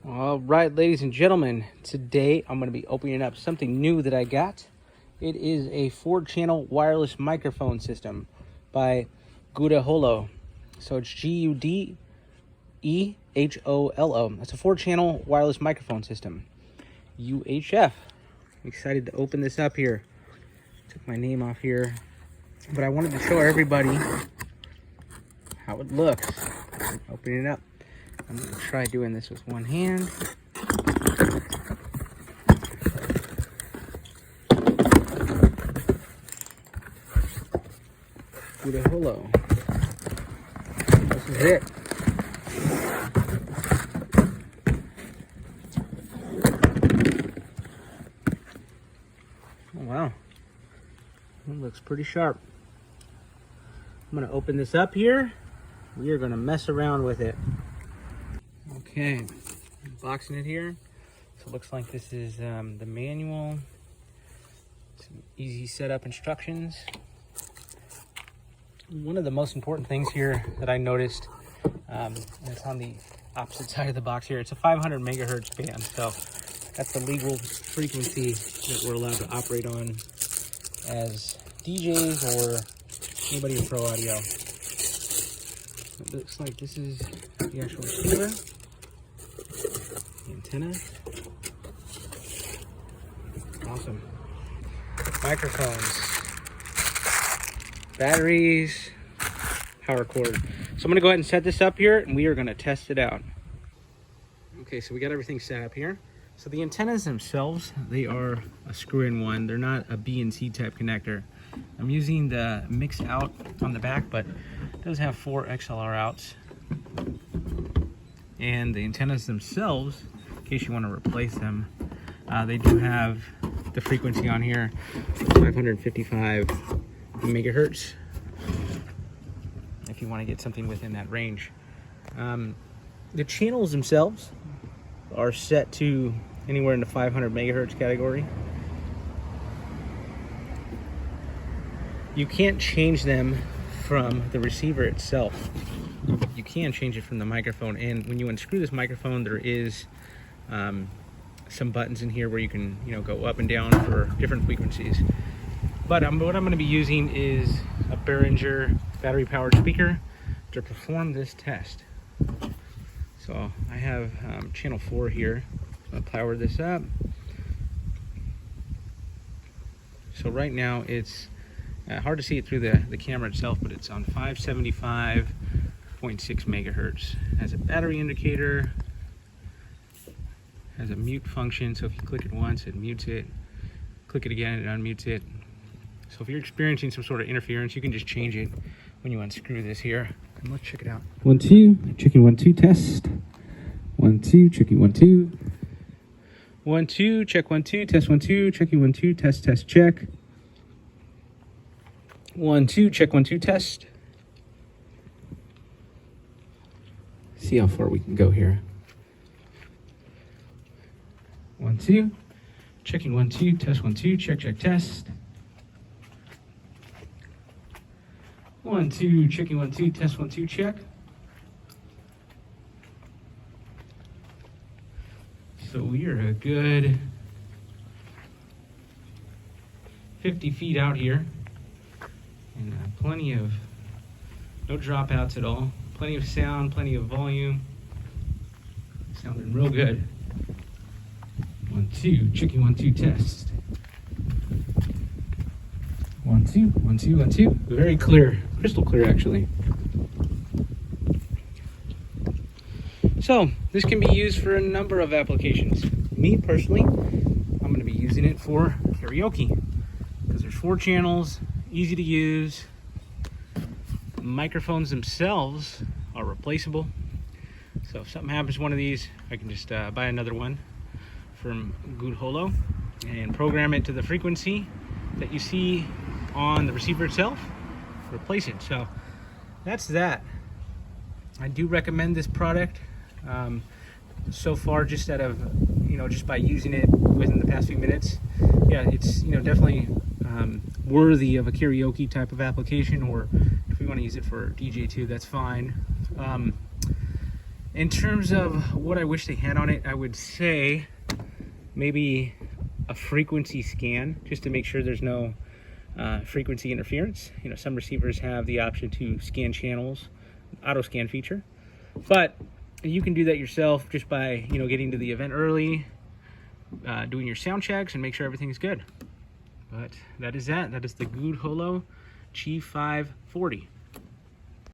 All right, ladies and gentlemen, today I'm going to be opening up something new that I got. It is a 4-channel wireless microphone system by GUDEHOLO. So it's GUDEHOLO. It's a 4-channel wireless microphone system. UHF. I'm excited to open this up here. Took my name off here, but I wanted to show everybody how it looks. Opening it up. I'm going to try doing this with one hand. GUDEHOLO. This is it. Oh wow. It looks pretty sharp. I'm going to open this up here. We are going to mess around with it. Okay, unboxing it here. So it looks like this is the manual. Some easy setup instructions. One of the most important things here that I noticed, and it's on the opposite side of the box here, it's a 500 megahertz band. So that's the legal frequency that we're allowed to operate on as DJs or anybody in pro audio. It looks like this is the actual receiver. Antenna. Awesome. Microphones. Batteries. Power cord. So I'm going to go ahead and set this up here and we are going to test it out. Okay, so we got everything set up here. So the antennas themselves, they are a screw-in one. They're not a B and C type connector. I'm using the mix out on the back, but it does have 4 XLR outs. And the antennas themselves, in case you want to replace them, they do have the frequency on here, 555 megahertz, if you want to get something within that range. The channels themselves are set to anywhere in the 500 megahertz category. You can't change them from the receiver itself. You can change it from the microphone, and when you unscrew this microphone, there is some buttons in here where you can, go up and down for different frequencies. But what I'm going to be using is a Behringer battery-powered speaker to perform this test. So I have channel 4 here. I'm going to power this up. So right now it's hard to see it through the camera itself, but it's on 575.6 megahertz. Has a battery indicator, has a mute function, so if you click it once it mutes it, click it again it unmutes it. So if you're experiencing some sort of interference, you can just change it when you unscrew this here. And let's check it out. 1 2, checking 1 2 test. 1 2, checking 1 2. 1 2, check 1 2, test 1 2, checking 1 2, test test check. 1 2, check 1 2, test. See how far we can go here. 1 2, checking 1 2, test 1 2, check check test. 1 2, checking 1 2, test 1 2, check. So we are a good 50 feet out here, and plenty of no dropouts at all. Plenty of sound, plenty of volume. Sounding real good. 1 2, checking 1 2, test. 1 2, 1 2, 1 2. Very clear, crystal clear actually. So this can be used for a number of applications. Me personally, I'm going to be using it for karaoke because there's 4 channels, easy to use. The microphones themselves are replaceable. So if something happens to one of these, I can just buy another one from GUDEHOLO and program it to the frequency that you see on the receiver itself, replace it. So that's that. I do recommend this product. So far, just out of just by using it within the past few minutes, yeah, it's definitely worthy of a karaoke type of application, or if we want to use it for DJ too, that's fine. In terms of what I wish they had on it, I would say maybe a frequency scan, just to make sure there's no frequency interference. You know, some receivers have the option to scan channels, auto scan feature, but you can do that yourself just by, you know, getting to the event early, doing your sound checks, and make sure everything's good. But that is the GUDEHOLO G540.